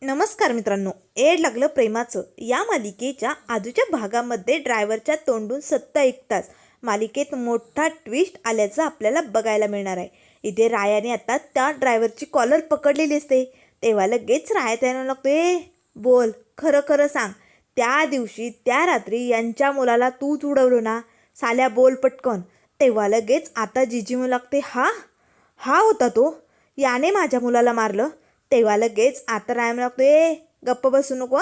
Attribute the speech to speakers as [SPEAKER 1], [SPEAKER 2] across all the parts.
[SPEAKER 1] नमस्कार मित्रांनो, एड लागलं प्रेमाचं या मालिकेच्या आजच्या भागामध्ये ड्रायव्हरच्या तोंडून सत्य ऐकताच मालिकेत मोठा ट्विस्ट आल्याचं आपल्याला बघायला मिळणार आहे. इथे रायाने आता त्या ड्रायव्हरची कॉलर पकडलेली असते. तेव्हा लगेच राया त्यानं लागतोय, बोल खरं खरं सांग, त्या दिवशी त्या रात्री यांच्या मुलाला तूच उडवलं ना, साल्या बोल पटकन. तेव्हा लगेच आता जिजी म्हणू लागते, हा हा होता तो, याने माझ्या मुलाला मारलं. तेव्हा लगेच आता रायम लागतोय, गप्प बसू नको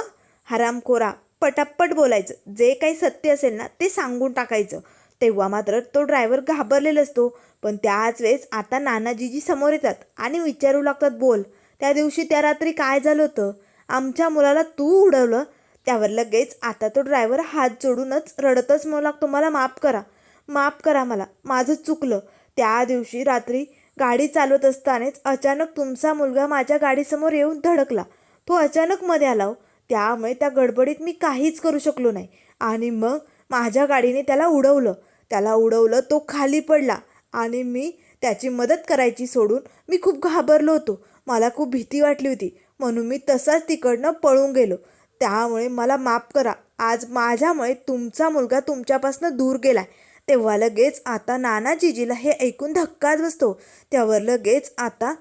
[SPEAKER 1] हरामखोरा, पटापट बोलायचं, जे काही सत्य असेल ना ते सांगून टाकायचं. तेव्हा मात्र तो ड्रायव्हर घाबरलेला असतो. पण त्याच वेळेस आता नानाजीजी समोर येतात आणि विचारू लागतात, बोल त्या दिवशी त्या रात्री काय झालं होतं, आमच्या मुलाला तू उडवलं. त्यावर लगेच आता तो ड्रायव्हर हात जोडूनच रडतच म्हणू लागतो, मला माफ करा, माफ करा, मला माझं चुकलं. त्या दिवशी रात्री गाडी चालवत असतानाच अचानक तुमचा मुलगा माझ्या गाडीसमोर येऊन धडकला. तो अचानक मध्ये आला, त्यामुळे त्या गडबडीत मी काहीच करू शकलो नाही आणि मग माझ्या गाडीने त्याला उडवलं. तो खाली पडला आणि मी त्याची मदत करायची सोडून मी खूप घाबरलो होतो. मला खूप भीती वाटली होती म्हणून मी तसाच तिकडनं पळून गेलो. त्यामुळे मला माफ करा. आज माझ्यामुळे तुमचा मुलगा तुमच्यापासून दूर गेलाय. तेव्हा लगेच आता नाना जिजीला हे ऐकून धक्काच बसतो. त्यावर लगेच आता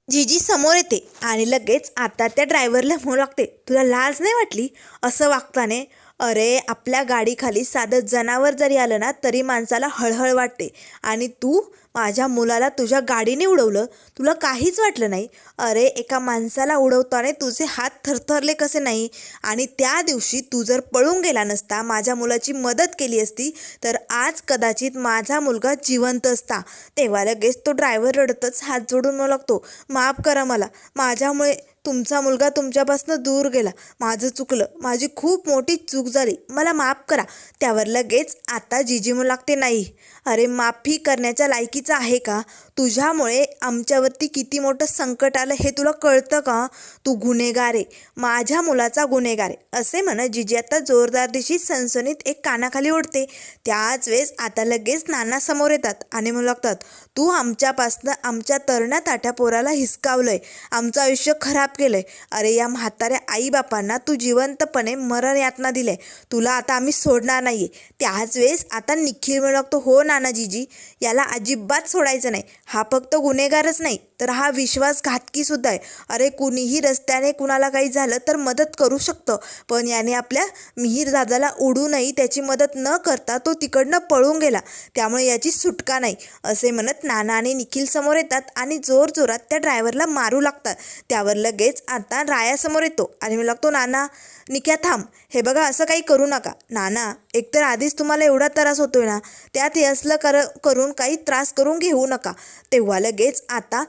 [SPEAKER 1] जिजी समोर येते आणि लगेच आता त्या ड्रायव्हरला म्हणू लागते, तुला लाज नाही वाटली असं वागताने? अरे आपल्या गाडीखाली साधं जनावर जरी आलं ना तरी माणसाला हळहळ वाटते आणि तू माझ्या मुलाला तुझ्या गाडीने उडवलं, तुला काहीच वाटलं नाही? अरे एका माणसाला उडवताना तुझे हात थरथरले कसे नाही? आणि त्या दिवशी तू जर पळून गेला नसता, माझ्या मुलाची मदत केली असती तर आज कदाचित माझा मुलगा जिवंत असता. तेव्हा लगेच तो ड्रायव्हर रडतच हात जोडून म्हणू लागतो, माफ करा मला, माझ्यामुळे तुमचा मुलगा तुमच्यापासून दूर गेला, माझं चुकलं, माझी खूप मोठी चूक झाली, मला माफ करा. त्यावर लगेच आता जिजी म्हणू लागते, नाही अरे माफी करण्याच्या लायकीचं आहे का? तुझ्यामुळे आमच्यावरती किती मोठं संकट आलं हे तुला कळतं का? तू गुन्हेगार आहे, माझ्या मुलाचा गुन्हेगार आहे असे म्हणत जिजी आता जोरदार दिशी सणसणीत एक कानाखाली ओढते. त्याच वेळेस आता लगेच नाना समोर येतात आणि म्हणू लागतात, तू आमच्यापासनं आमच्या तरण्या ताट्या पोराला हिसकावलंय, आमचं आयुष्य खराब केलंय. अरे या म्हाताऱ्या आईबापांना तू जिवंतपणे मरण यातना दिले, तुला आता आम्ही सोडणार नाहीये. त्याच वेळेस आता निखिल म्हणू लागतो, हो नाना जिजी, याला अजिबात सोडायचं नाही. हा फक्त गुन्हेगारच नाही तर हा विश्वासघातकी सुद्धा आहे. अरे कुणीही रस्त्याने कुणाला काही झालं तर मदत करू शकतं, पण याने आपल्या मिहीर दादाला उडूनही त्याची मदत न करता तो तिकडनं पळून गेला, त्यामुळे याची सुटका नाही. असे म्हणत नाना आणि निखिल समोर येतात आणि जोरजोरात त्या ड्रायव्हरला मारू लागतात. त्यावर लगेच आता राया समोर येतो आणि म्हणू लागतो, नाना निक्या थांब, हे बघा असं काही करू नका. नाना एकतर आधीच तुम्हाला एवढा त्रास होतोय ना, त्यात हे असलं करून काही त्रास करून घेऊ नका. तेव्हा लगेच आता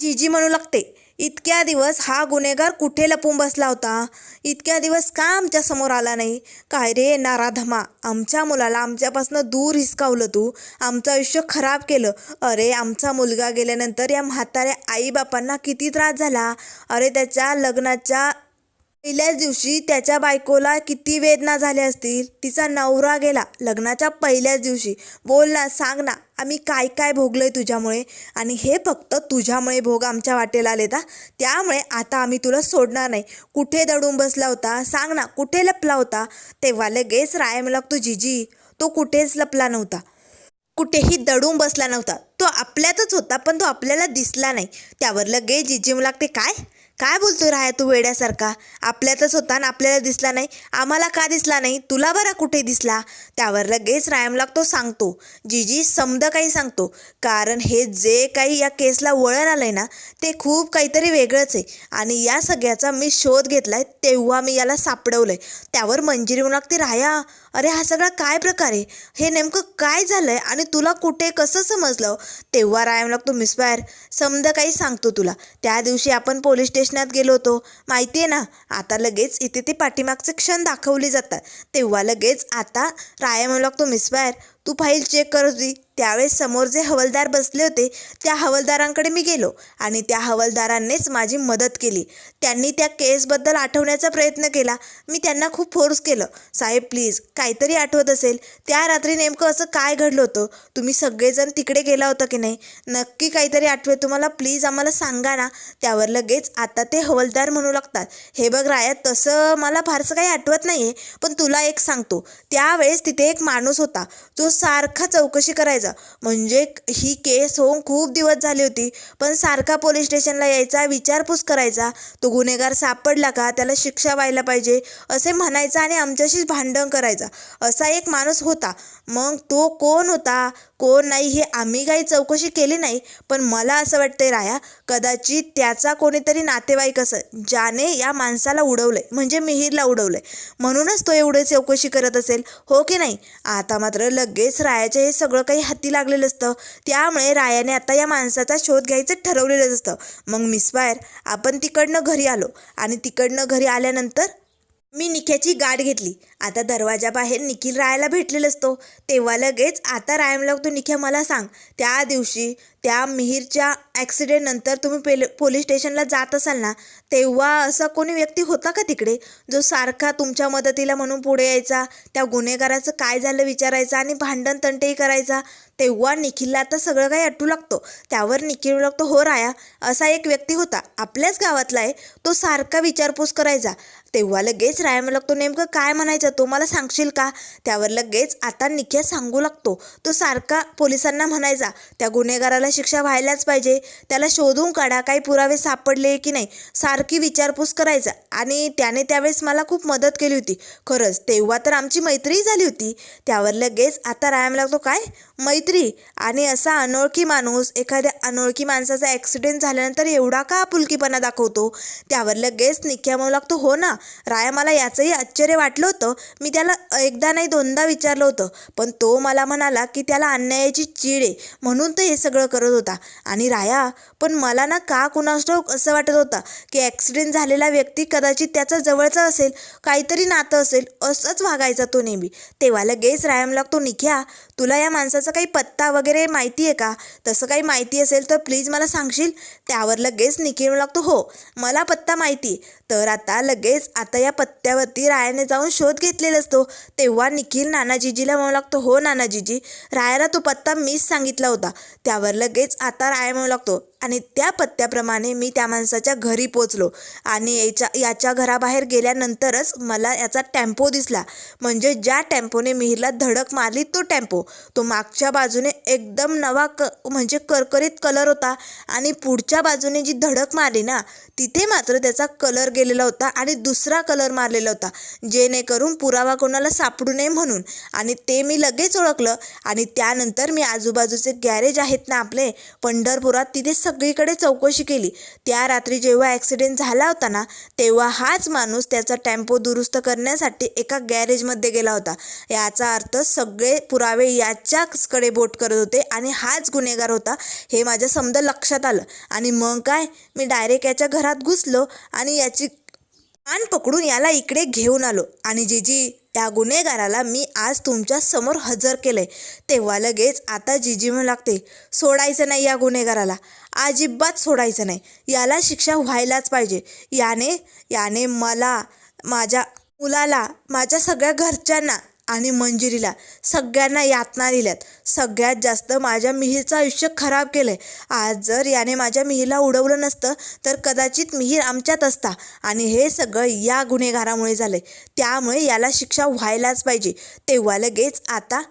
[SPEAKER 1] जिजी म्हणू लागते, इतक्या दिवस हा गुन्हेगार कुठे लपून बसला होता? इतक्या दिवस का आमच्या समोर आला नाही? काय रे नाराधमा, आमच्या मुलाला आमच्यापासून दूर हिसकावलं तू, आमचं आयुष्य खराब केलं. अरे आमचा मुलगा गेल्यानंतर या म्हाताऱ्या आईबापांना किती त्रास झाला. अरे त्याच्या लग्नाच्या पहिल्याच दिवशी त्याच्या बायकोला किती वेदना झाल्या असतील. तिचा नवरा गेला लग्नाच्या पहिल्याच दिवशी. बोल ना, सांग ना, आम्ही काय काय भोगलोय तुझ्यामुळे, आणि हे फक्त तुझ्यामुळे भोग आमच्या वाटेला आले का? त्यामुळे आता आम्ही तुला सोडणार नाही. कुठे दडून बसला होता सांग ना, कुठे लपला होता? तेव्हा लगेच राया म्हणू लागतो, जिजी तो कुठेच लपला नव्हता, कुठेही दडून बसला नव्हता, तो आपल्यातच होता पण तो आपल्याला दिसला नाही. त्यावर लगेच जिजी म्हणू लागते, काय काय बोलतोय राया तू वेड्यासारखा? आपल्यातच होता ना आपल्याला दिसला नाही? आम्हाला का दिसला नाही? तुला बरा कुठे दिसला? त्यावर लगेच रायम लागतो, सांगतो जिजी, समजा काही सांगतो, कारण हे जे काही या केसला वळण आलंय ना ते खूप काहीतरी वेगळंच आहे आणि या सगळ्याचा मी शोध घेतलाय तेव्हा मी याला सापडवलंय. त्यावर मंजिरी म्हणू लागते, राया अरे हा सगळा काय प्रकार आहे? हे नेमकं काय झालंय आणि तुला कुठे कसं समजलं? तेव्हा रायम लागतो, मिसफायर समजा काही सांगतो तुला. त्या दिवशी आपण पोलीस स्टेशनात गेलो होतो माहिती आहे ना. आता लगेच इथे ते पाठीमागचे क्षण दाखवले जातात. तेव्हा लगेच आता राया म्हणू लागतो, मिसफायर तू फाईल चेक करत होती त्यावेळेस समोर जे हवालदार बसले होते त्या हवालदारांकडे मी गेलो आणि त्या हवालदारांनीच माझी मदत केली. त्यांनी त्या केसबद्दल आठवण्याचा प्रयत्न केला. मी त्यांना खूप फोर्स केलं, साहेब प्लीज काहीतरी आठवत असेल, त्या रात्री नेमकं असं काय घडलं होतं, तुम्ही सगळेजण तिकडे गेला होता की नाही, नक्की काहीतरी आठवत तुम्हाला, प्लीज आम्हाला सांगा ना. त्यावर लगेच आता ते हवलदार म्हणू लागतात, हे बघ राया, तसं मला फारसं काही आठवत नाही आहे, पण तुला एक सांगतो, त्यावेळेस तिथे एक माणूस होता जो सारखा चौकशी करायचा. म्हणजे ही केस होऊन खूप दिवस झाली होती, पण सारखा पोलीस स्टेशनला यायचा, विचारपूस करायचा, तो गुन्हेगार सापडला का, त्याला शिक्षा व्हायला पाहिजे असे म्हणायचा आणि आमच्याशीच भांडण करायचा. असा एक माणूस होता. मग तो कोण होता कोण नाही हे आम्ही काही चौकशी केली नाही, पण मला असं वाटतंय राया, कदाचित त्याचा कोणीतरी नातेवाईक असं ज्याने या माणसाला उडवलंय, म्हणजे मिहीरला उडवलंय, म्हणूनच तो एवढे चौकशी करत असेल, हो की नाही. आता मात्र लगेच रायाचे हे सगळं काही हाती लागलेलं असतं, त्यामुळे रायाने आता या माणसाचा शोध घ्यायचं ठरवलेलंच असतं. मग मिस फायर, आपण तिकडनं घरी आलो आणि तिकडनं घरी आल्यानंतर मी निख्याची गाठ घेतली. आता दरवाजाबाहेर निखिल रायाला भेटलेला असतो. तेव्हा लगेच आता राया म्हणला, तू निख्या मला सांग, त्या दिवशी त्या मिहीरच्या ॲक्सिडेंटनंतर तुम्ही पोलीस स्टेशनला जात असाल ना, तेव्हा असा कोणी व्यक्ती होता का तिकडे जो सारखा तुमच्या मदतीला म्हणून पुढे यायचा, त्या गुन्हेगाराचं काय झालं विचारायचा आणि भांडण तंटेही करायचा. तेव्हा निखिलला आता सगळं काही आठवू लागतो. त्यावर निखिल लागतो, हो राया, असा एक व्यक्ती होता, आपल्याच गावातला आहे, तो सारखा विचारपूस करायचा. तेव्हा लगेच राया म्हणू लागतो, नेमकं काय म्हणायचं तो मला सांगशील का. त्यावर लगेच आता निख्या सांगू लागतो, तो सारखा पोलिसांना म्हणायचा, त्या गुन्हेगाराला शिक्षा व्हायलाच पाहिजे, त्याला शोधून काढा, काही पुरावे सापडले की नाही, सारखी विचारपूस करायचा. आणि त्याने त्यावेळेस मला खूप मदत केली होती, खरंच तेव्हा तर आमची मैत्रीही झाली होती. त्यावर लगेच आता राया म्हणू लागतो, काय मैत्री, आणि असा अनोळखी माणूस एखाद्या अनोळखी माणसाचा ॲक्सिडेंट झाल्यानंतर एवढा का आपुलकीपणा दाखवतो. त्यावर लगेच निख्या म्हणू लागतो, हो ना राया, मला याचंही आश्चर्य वाटलं होतं. मी त्याला एकदा नाही दोनदा विचारलं होतं, पण तो मला म्हणाला की त्याला अन्यायाची चीड आहे म्हणून तो हे सगळं करत होता. आणि राया, पण मला ना का कुणास ठाऊक असं वाटत होतं की ॲक्सिडेंट झालेला व्यक्ती कदाचित त्याचा जवळचा असेल, काहीतरी नातं असेल, असंच वागायचा तो नेहमी. तेव्हा लगेच राया म्हणू लागतो, निख्या तुला या माणसाचा काही पत्ता वगैरे माहिती आहे का, तसं काही माहिती असेल तर प्लीज मला सांगशील. त्यावर लगेच निखिल म्हणू लागतो, हो मला पत्ता माहिती. तर आता लगेच आता या पत्त्यावरती रायाने जाऊन शोध घेतलेला असतो. तेव्हा निखिल नानाजीजीला म्हणू लागतो, हो नानाजीजी, रायाला तो पत्ता मीच सांगितला होता. त्यावर लगेच आता राया म्हणू लागतो, आणि त्या पत्त्याप्रमाणे मी त्या माणसाच्या घरी पोचलो आणि याच्या घराबाहेर गेल्यानंतरच मला याचा टेम्पो दिसला. म्हणजे ज्या टेम्पोने मिहीरला धडक मारली तो टेम्पो, तो मागच्या बाजूने एकदम नवा म्हणजे करकरीत कलर होता आणि पुढच्या बाजूने जी धडक मारली ना, तिथे मात्र त्याचा कलर गेलेला होता आणि दुसरा कलर मारलेला होता, जेणेकरून पुरावा कोणाला सापडू नये म्हणून. आणि ते मी लगेच ओळखलं. आणि त्यानंतर मी आजूबाजूचे गॅरेज आहेत ना आपले पंढरपुरात, तिथे सगळीकडे चौकशी केली. त्या रात्री जेव्हा ॲक्सिडेंट झाला होता ना, तेव्हा हाच माणूस त्याचा टेम्पो दुरुस्त करण्यासाठी एका गॅरेजमध्ये गेला होता. याचा अर्थ सगळे पुरावे याच्याचकडे बोट करत होते आणि हाच गुन्हेगार होता हे माझ्या समजा लक्षात आलं. आणि मग काय, मी डायरेक्ट याच्या घरात घुसलो आणि याची कान पकडून याला इकडे घेऊन आलो. आणि जीजी, त्या गुन्हेगाराला मी आज तुमच्या समोर हजर केलंय. तेव्हा लगेच आता जीजी म्हणू लागते, सोडायचं नाही या गुन्हेगाराला, अजिबात सोडायचं नाही, याला शिक्षा व्हायलाच पाहिजे. याने मला, माझ्या मुलाला, माझ्या सगळ्या घरच्यांना आणि मंजिरीला सगळ्यांना यातना दिल्यात. सगळ्यात जास्त माझ्या मिहीरचं आयुष्य खराब केलं आहे. आज जर याने माझ्या मिहीरला उडवलं नसतं तर कदाचित मिहीर आमच्यात असता. आणि हे सगळं या गुन्हेगारामुळे झालं आहे, त्यामुळे याला शिक्षा व्हायलाच पाहिजे. तेव्हा लगेच आता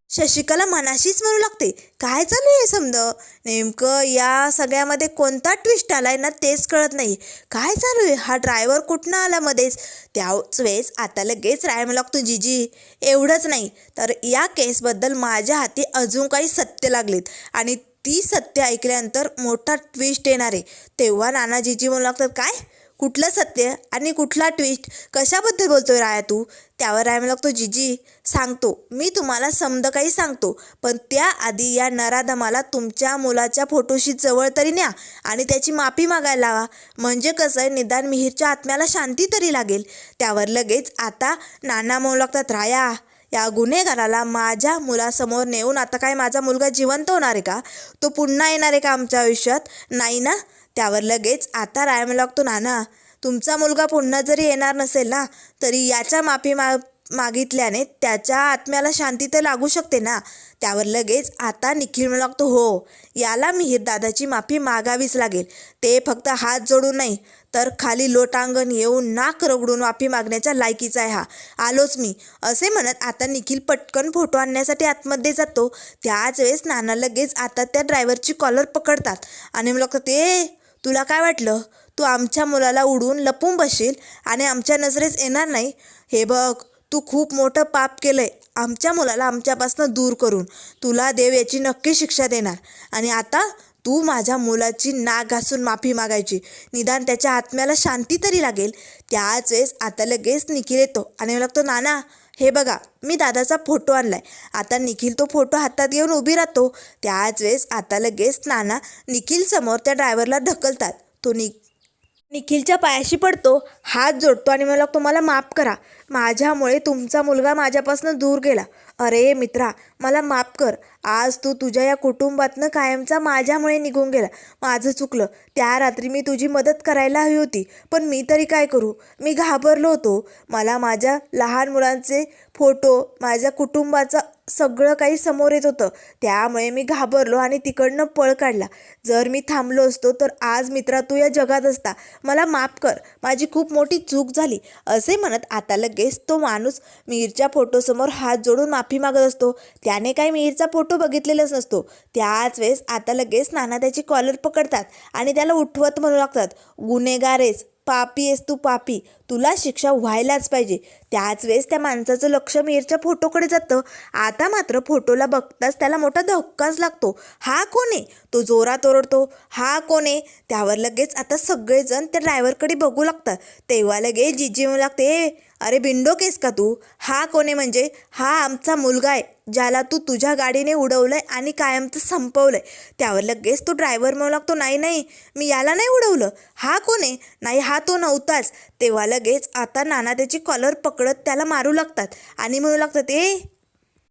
[SPEAKER 1] शशिकला मनाशीच म्हणू लागते, काय चालू आहे समजा, नेमकं या सगळ्यामध्ये कोणता ट्विस्ट आलाय ना तेच कळत नाही, काय चालू आहे, हा ड्रायव्हर कुठनं आला मध्येच. त्याच वेळेस आता लगेच राय म्हणू लागतो, जीजी एवढंच नाही तर या केसबद्दल माझ्या हाती अजून काही सत्य लागलेत आणि ती सत्य ऐकल्यानंतर मोठा ट्विस्ट येणार आहे. तेव्हा नानाजीजी म्हणू लागतात, काय, कुठलं सत्य आणि कुठला ट्विस्ट, कशाबद्दल बोलतोय राया तू. त्यावर राय म्हणू लागतो, जीजी सांगतो, मी तुम्हाला समद काही सांगतो, पण त्याआधी या नराधमाला तुमच्या मुलाच्या फोटोशी जवळ तरी न्या आणि त्याची माफी मागायला लावा, म्हणजे कसं आहे निदान मिहीरच्या आत्म्याला शांती तरी लागेल. त्यावर लगेच आता नाना म्हणू लागतात, राया या गुन्हेगाराला माझ्या मुलासमोर नेऊन आता काय माझा मुलगा जिवंत होणार आहे का, तो पुन्हा येणार आहे का आमच्या आयुष्यात, नाही ना. त्यावर लगेच आता राय म्हणू लागतो, नाना तुमचा मुलगा पुन्हा जरी येणार नसेल ना तरी याच्या मागितल्याने त्याच्या आत्म्याला शांती तर लागू शकते ना. त्यावर लगेच आता निखिल म्हणू लागतो, हो याला मिहीर दादाची माफी मागावीच लागेल. ते फक्त हात जोडून नाही तर खाली लोटांगण येऊन नाक रगडून माफी मागण्याच्या लायकीचा आहे हा. आलोच मी, असे म्हणत आता निखिल पटकन फोटो आणण्यासाठी आतमध्ये जातो. त्याच वेळेस नाना लगेच आता त्या ड्रायव्हरची कॉलर पकडतात आणि म्हणू लागतात, तुला काय वाटलं तू आमच्या मुलाला उडून लपून बसशील आणि आमच्या नजरेस येणार नाही? हे बघ, तू खूप मोठं पाप केलंय आमच्या मुलाला आमच्यापासून दूर करून. तुला देव याची नक्की शिक्षा देणार. आणि आता तू माझ्या मुलाची नाक घासून माफी मागायची, निदान त्याच्या आत्म्याला शांती तरी लागेल. त्याच वेळेस आता लगेच निखिल येतो आणि लागतो, नाना हे बघा मी दादाचा फोटो आणलाय. आता निखिल तो फोटो हातात घेऊन उभी राहतो. त्याच वेळेस आता लगेच नाना निखिल समोर त्या ड्रायव्हरला ढकलतात. तो निखिलच्या पायाशी पडतो, हात जोडतो आणि मला लागतो, मला माफ करा, माझ्यामुळे तुमचा मुलगा माझ्यापासून दूर गेला. अरे मित्रा, मला माफ कर. आज तू तुझ्या या कुटुंबातनं कायमचा माझ्यामुळे निघून गेला. माझं चुकलं. त्या रात्री मी तुझी मदत करायला हवी होती, पण मी तरी काय करू? मी घाबरलो होतो. मला माझ्या लहान मुलांचे फोटो, माझ्या कुटुंबाचं सगळं काही समोर येत होतं. त्यामुळे मी घाबरलो आणि तिकडनं पळ काढला. जर मी थांबलो असतो तर आज मित्रा तू या जगात असता. मला माफ कर, माझी खूप मोठी चूक झाली. असे म्हणत आता लगेच तो माणूस मिहीरच्या फोटोसमोर हात जोडून माफी मागत असतो. त्याने काही मिहीरचा फोटो बघितलेलाच नसतो. त्याच वेळेस आता लगेच नाना त्याची कॉलर पकडतात आणि त्याला उठवत म्हणू लागतात, गुन्हेगार आहेस, पापी आहेस तू, पापी, तुला शिक्षा व्हायलाच पाहिजे. त्याच वेळेस त्या माणसाचं लक्ष मिहीरच्या फोटोकडे जातं. आता मात्र फोटोला बघताच त्याला मोठा धक्काच लागतो. हा कोण आहे? तो जोरात ओरडतो, हा कोण आहे? त्यावर लगेच आता सगळेजण त्या ड्रायव्हरकडे बघू लागतात. तेव्हा लगेच जिजी म्हणू लागते, अरे बिंडो केस का तू? हा कोण आहे म्हणजे? हा आमचा मुलगा आहे, ज्याला तू तुझ्या गाडीने उडवलंय आणि कायमचं संपवलंय. त्यावर लगेच तो ड्रायव्हर म्हणू लागतो, नाही, मी याला नाही उडवलं. हा कोण आहे? नाही, हा तो नव्हताच. तेव्हा लगेच आता नाना त्याची कॉलर पकडत त्याला मारू लागतात आणि म्हणू लागतात,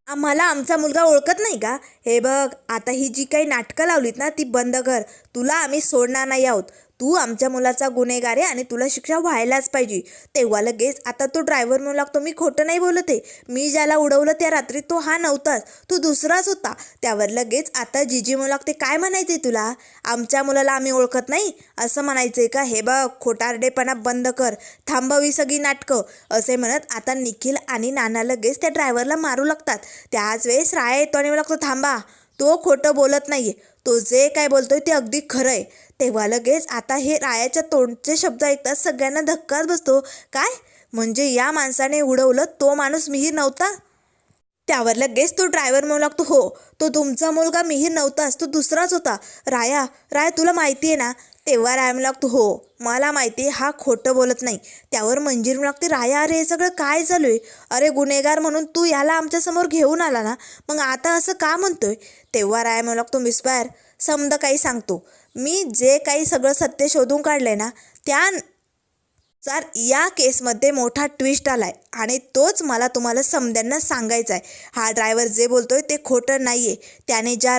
[SPEAKER 1] आम्हाला आमचा मुलगा ओळखत नाही का? हे बघ, आता ही जी काही नाटकं लावलीत ना ती बंद कर. तुला आम्ही सोडणार नाही आहोत. तू आमच्या मुलाचा गुन्हेगार आहे आणि तुला शिक्षा व्हायलाच पाहिजे. तेव्हा लगेच आता तो ड्रायव्हर म्हणू लागतो, मी खोटं नाही बोलत आहे. मी ज्याला उडवलं त्या रात्री तो हा नव्हताच, तो दुसराच होता. त्यावर लगेच आता जिजी म्हणू लागते, काय म्हणायचंय तुला? आमच्या मुलाला आम्ही ओळखत नाही असं म्हणायचंय का? हे बघ, खोटारडेपणा बंद कर, थांबवी सगळी नाटकं. असे म्हणत आता निखिल आणि नाना लगेच त्या ड्रायव्हरला मारू लागतात. त्याच वेळेस राया येतो आणि लागतो, थांबा, तो खोटं बोलत नाहीये, तो जे काय बोलतोय ते अगदी खरं आहे. तेव्हा लगेच आता हे रायाच्या तोंडचे शब्द ऐकतात सगळ्यांना धक्काच बसतो. काय म्हणजे या माणसाने उडवलं तो माणूस मिहीर नव्हता? त्यावर लगेच तो ड्रायव्हर म्हणू लागतो, हो, तो तुमचा मुलगा मिहीर नव्हताच, तो दुसराच होता. राया तुला माहिती आहे ना? तेव्हा राया म्हणू लागतो, हो मला माहिती आहे, हा खोटं बोलत नाही. त्यावर मंजीर म्हणू लागते, राया अरे हे सगळं काय चालू आहे? अरे गुन्हेगार म्हणून तू याला आमच्यासमोर घेऊन आला ना, मग आता असं का म्हणतोय? तेव्हा राया म्हणू लागतो, मिस्टर समद काही सांगतो, मी जे काही सगळं सत्य शोधून काढलंय ना त्यानुसार या केसमध्ये मोठा ट्विस्ट आलाय आणि तोच मला तुम्हाला समद्यांना सांगायचा आहे. हा ड्रायव्हर जे बोलतोय ते खोटं नाही आहे. त्याने ज्या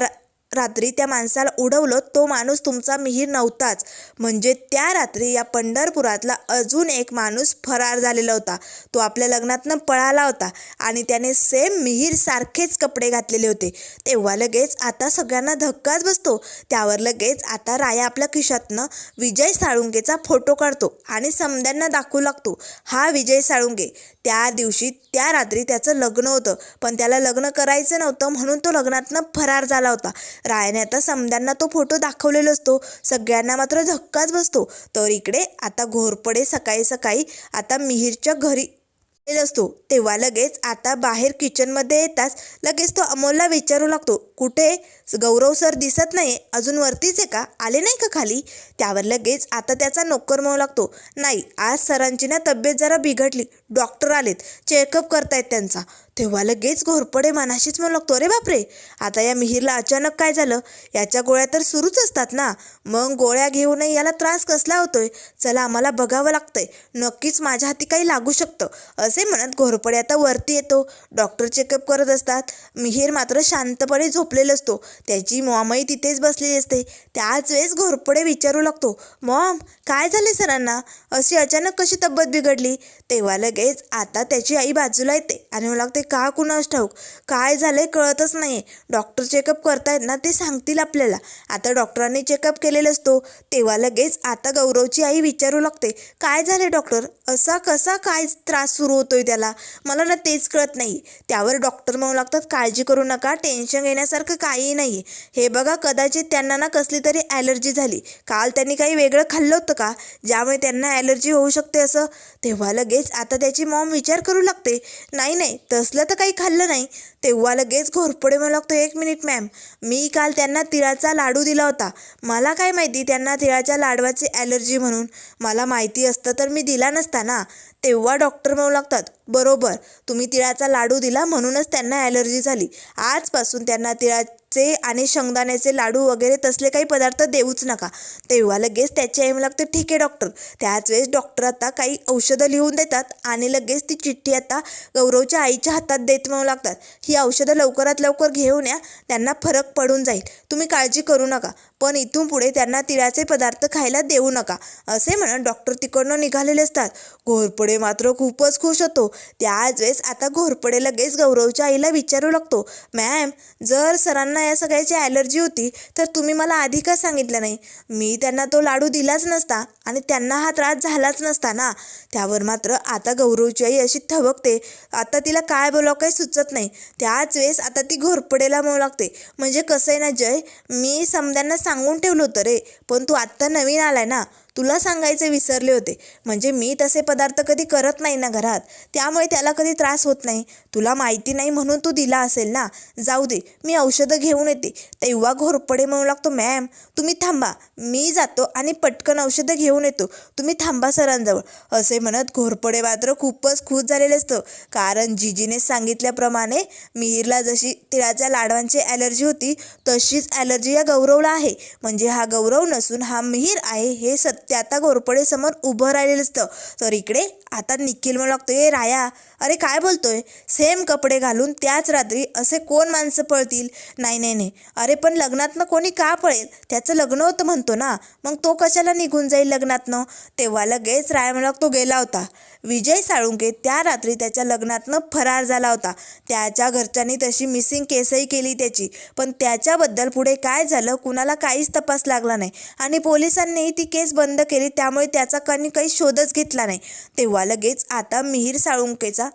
[SPEAKER 1] रात्री त्या माणसाला उडवलं तो माणूस तुमचा मिहीर नव्हताच. म्हणजे त्या रात्री या पंढरपुरातला अजून एक माणूस फरार झालेला होता. तो आपल्या लग्नातनं पळाला होता आणि त्याने सेम मिहीर सारखेच कपडे घातलेले होते. तेव्हा लगेच आता सगळ्यांना धक्काच बसतो. त्यावर लगेच आता राया आपल्या खिशातनं विजय साळुंकेचा फोटो काढतो आणि समद्यांना दाखवू लागतो, हा विजय साळुंके, त्या दिवशी त्या रात्री त्याचं लग्न होतं, पण त्याला लग्न करायचं नव्हतं म्हणून तो लग्नातनं फरार झाला होता. रायाने आता समद्यांना तो फोटो दाखवलेला असतो. सगळ्यांना मात्र धक्काच बसतो. तर इकडे आता घोरपडे सकाळी सकाळी आता मिहीरच्या घरी असतो. तेव्हा लगेच आता बाहेर किचनमध्ये येताच लगेच तो अमोलला विचारू लागतो, कुठे गौरव सर दिसत नाही, अजून वरतीच आहे का, आले नाही का खाली? त्यावर लगेच आता त्याचा नोकर म्हणू लागतो, नाही आज सरांची ना तब्येत जरा बिघडली, डॉक्टर आलेत, चेकअप करतायत त्यांचा. तेव्हा लगेच घोरपडे मनाशीच म्हणू लागतो, अरे बापरे, आता या मिहीरला अचानक काय झालं? याच्या गोळ्या तर सुरूच असतात ना, मग गोळ्या घेऊनही याला त्रास कसला होतोय? चला आम्हाला बघावं लागतंय, नक्कीच माझ्या हाती काही लागू शकतं. असे म्हणत घोरपडे आता वरती येतो. डॉक्टर चेकअप करत असतात. मिहीर मात्र शांतपणे झोपलेला असतो. त्याची मॉमही तिथेच बसलेली असते. त्याच वेळेस घोरपडे विचारू लागतो, मॉम काय झाले सरांना, अशी अचानक कशी तब्येत बिघडली. तेव्हा लगेच आता त्याची आई बाजूला येते आणि म्हणू लागते, का कुणास ठाऊक काय झालंय कळतच नाहीये. डॉक्टर चेकअप करतायत ना, ते सांगतील आपल्याला. आता डॉक्टरांनी चेकअप केलेला असतो. तेव्हा लगेच आता गौरवची आई विचारू लागते, काय झाले डॉक्टर, असा कसा काय त्रास सुरू होतोय त्याला, मला ना तेच कळत नाही. त्यावर डॉक्टर म्हणू लागतात, काळजी करू नका, टेन्शन घेण्यासारखं काही नाही. हे बघा, कदाचित त्यांना ना कसली तरी ॲलर्जी झाली. काल त्यांनी काही वेगळं खाल्लं होतं का, ज्यामुळे त्यांना ॲलर्जी होऊ शकते असं. तेव्हा लगेच आता त्याची मॉम विचार करू लागते, नाही नाही तसलं तर काही खाल्लं नाही. तेव्हा लगेच घोरपडे म्हणू लागतो, एक मिनिट मॅम, मी काल त्यांना तिळाचा लाडू दिला होता. मला काय माहिती त्यांना तिळाच्या लाडवाची ॲलर्जी म्हणून, मला माहिती असतं तर मी दिला नसता ना. तेव्हा डॉक्टर म्हणू लागतात, बरोबर, तुम्ही तिळाचा लाडू दिला म्हणूनच त्यांना ॲलर्जी झाली. आजपासून त्यांना तिळाचे आणि शेंगदाण्याचे लाडू वगैरे तसले काही पदार्थ देऊच नका. तेव्हा लगेच त्याची आई म्हणू लागते, ठीक आहे डॉक्टर. त्याच वेळेस डॉक्टर आता काही औषधं लिहून देतात आणि लगेच ती चिठ्ठी आता गौरवच्या आईच्या हातात देत म्हणू लागतात, ही औषधं लवकरात लवकर घेऊन या, त्यांना फरक पडून जाईल, तुम्ही काळजी करू नका, पण इथून पुढे त्यांना तिळाचे पदार्थ खायला देऊ नका, असे म्हणत डॉक्टर तिकडनं निघालेले असतात. घोरपडे मात्र खूपच खुश होतो. त्याच वेळेस आता घोरपडे लगेच गौरवच्या आईला विचारू लागतो, मॅम, जर सरांना या सगळ्याची ॲलर्जी होती तर तुम्ही मला आधी का सांगितलं नाही, मी त्यांना तो लाडू दिलाच नसता आणि त्यांना हा त्रास झालाच नसता ना. त्यावर मात्र आता गौरवची आई अशी थबकते, आता तिला काय बोलावं काही सुचत नाही. त्याच वेळेस आता ती घोरपडेला म्हणू लागते, म्हणजे कसं आहे ना जय, मी समद्यांना सांगून ठेवलं होतं रे, पण तू आत्ता नवीन आलाय ना, तुला सांगायचे विसरले होते. म्हणजे मी तसे पदार्थ कधी करत नाही ना घरात, त्यामुळे त्याला कधी त्रास होत नाही. तुला माहिती नाही म्हणून तू दिला असेल ना, जाऊ दे, मी औषधं घेऊन येते. तेव्हा घोरपडे म्हणू लागतो, मॅम तुम्ही थांबा, मी जातो आणि पटकन औषधं घेऊन येतो, तुम्ही थांबा सरांजवळ. असे म्हणत घोरपडे मात्र खूपच खुश झालेले असतं, कारण जिजीने सांगितल्याप्रमाणे मिहीरला जशी तिळाच्या लाडवांची ॲलर्जी होती तशीच ॲलर्जी या गौरवला आहे. म्हणजे हा गौरव नसून हा मिहीर आहे हे सत्य आता घोरपडे समोर उभं राहिलेलं असतं. तर इकडे आता निखिल म्हणू लागतो, ए राया, अरे काय बोलतोय, सेम कपडे घालून त्याच रात्री असे कोण माणसं पळतील, नाही नाही नाही, अरे पण लग्नातनं कोणी का पळेल, त्याचं लग्न होतं म्हणतो ना, मग तो कशाला निघून जाईल लग्नातनं. तेव्हा लगेच राया म्हणू लागतो, गेला होता. विजय साळुंके त्या रात्री त्याच्या लग्नातनं फरार झाला होता. त्याच्या घरच्यांनी तशी मिसिंग केसही केली त्याची, पण त्याच्याबद्दल पुढे काय झालं कुणाला काहीच तपास लागला नाही आणि पोलिसांनीही ती केस बंद केली, त्यामुळे त्याचा काही शोधच घेतला नाही. तेव्हा लगेच आता मिहीर साळुंकेचा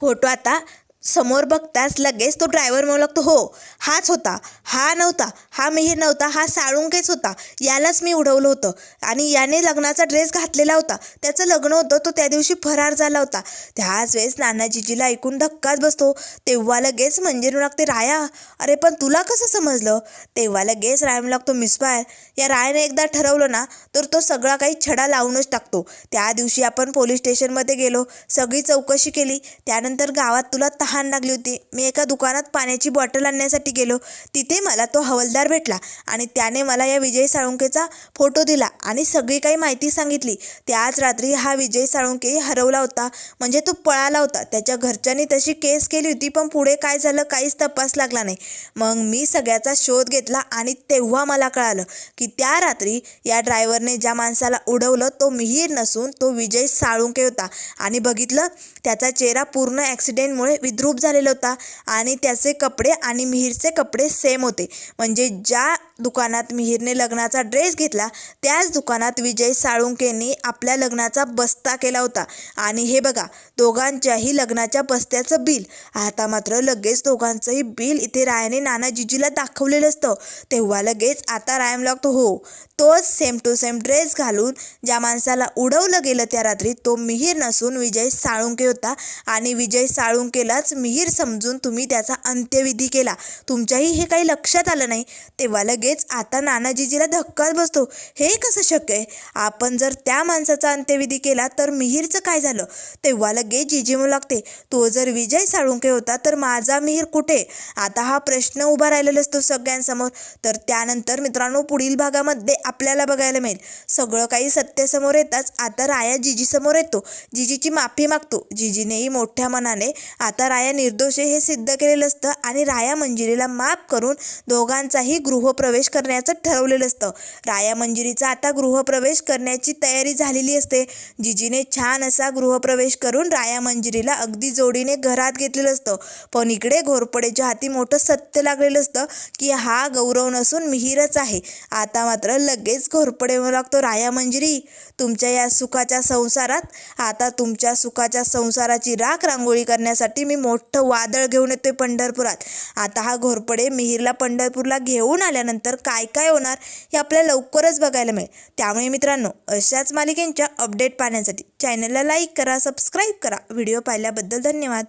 [SPEAKER 1] फोटो आता समोर बघताच लगेच तो ड्रायव्हर म्हणू लागतो, हो हाच होता, हा नव्हता, हा मिहीर नव्हता, हा साळुंकेच होता, यालाच मी उडवलं होतं आणि याने लग्नाचा ड्रेस घातलेला होता, त्याचं लग्न होतं, तो त्या दिवशी फरार झाला होता. त्याच वेळेस नानाजीजीला ऐकून धक्काच बसतो. तेव्हा लगेच म्हणजे लागते, राया, अरे पण तुला कसं समजलं. तेव्हा लगेच राय म्हणू लागतो, मिसबाय, या रायाने एकदा ठरवलं ना तर तो सगळा काही छडा लावूनच टाकतो. त्या दिवशी आपण पोलीस स्टेशनमध्ये गेलो, सगळी चौकशी केली, त्यानंतर गावात तुला तहान लागली होती, मी एका दुकानात पाण्याची बॉटल आणण्यासाठी गेलो, तिथे मला तो हवालदार भेटला आणि त्याने मला या विजय साळुंकेचा फोटो दिला आणि सगळी काही माहिती सांगितली. त्याच रात्री हा विजय साळुंके हरवला होता, म्हणजे तो पळाला होता. त्याच्या घरच्यांनी तशी केस केली होती, पण पुढे काय झालं काहीच तपास लागला नाही. मग मी सगळ्याचा शोध घेतला आणि तेव्हा मला कळालं की त्या रात्री या ड्रायव्हरने ज्या माणसाला उडवलं तो मिहीर नसून तो विजय साळुंके होता. आणि बघितलं, त्याचा चेहरा पूर्ण ॲक्सिडेंटमुळे विद्रूप झालेला होता आणि त्याचे कपडे आणि मिहीरचे कपडे सेम होते. म्हणजे ज्या दुकानात मिहीरने लग्नाचा ड्रेस घेतला त्याच दुकानात विजय साळुंकेंनी आपल्या लग्नाचा बस्ता केला होता. आणि हे बघा, दोघांच्याही लग्नाच्या बस्त्याचं बिल. आता मात्र लगेच दोघांचंही बिल इथे रायाने नानाजीजीला दाखवलेलं असतं. तेव्हा लगेच आता राय लागतो, हो तोच सेम टू सेम ड्रेस घालून ज्या माणसाला उडवलं गेलं त्या रात्री तो मिहीर नसून विजय साळुंके होता आणि विजय साळुंकेलाच मिहीर समजून तुम्ही त्याचा अंत्यविधी केला. तुमच्याही हे काही लक्षात आलं नाही. तेव्हा लगेच आता नानाजीजीला धक्काच बसतो, हे कसं शक्य आहे, आपण जर त्या माणसाचा अंत्यविधी केला तर मिहीरचं काय झालं. तेव्हा लगेच जीजी म्हणू लागते, तो जर विजय साळुंके होता तर माझा मिहीर कुठे. आता हा प्रश्न उभा राहिलेला असतो सगळ्यांसमोर. तर त्यानंतर मित्रांनो पुढील भागामध्ये आपल्याला बघायला मिळेल सगळं काही सत्य समोर येताच आता राया जीजी समोर येतो, जीजीची माफी मागतो. जीजीनेही मोठ्या मनाने आता राया निर्दोष आहे हे सिद्ध केलेलं असतं आणि राया मंजिरीला माफ करून दोघांचाही गृहप्रवेश करण्याचं ठरवलेलं असतं. राया मंजिरीचा आता गृहप्रवेश करण्याची तयारी झालेली असते. जिजीने छान असा गृहप्रवेश करून राया मंजिरीला अगदी जोडीने घरात घेतलेलं असतं. पण इकडे घोरपडेच्या हाती मोठं सत्य लागलेलं असतं की हा गौरव नसून मिहीरच आहे. आता मात्र लगेच घोरपडे म्हणू लागतो, राया मंजिरी, तुमच्या या सुखाच्या संसारात आता तुमच्या सुखाच्या संसाराची राख रांगोळी करण्यासाठी मी मोठं वादळ घेऊन येतोय पंढरपुरात. आता हा घोरपडे मिहीरला पंढरपूरला घेऊन आल्यानंतर काय काय होणार हे आपल्याला लवकरच बघायला मिळेल. त्यामुळे मित्रांनो, अशाच मालिकेंच्या अपडेट पाहण्यासाठी चॅनलला लाईक करा, सबस्क्राईब करा. व्हिडिओ पाहिल्याबद्दल धन्यवाद.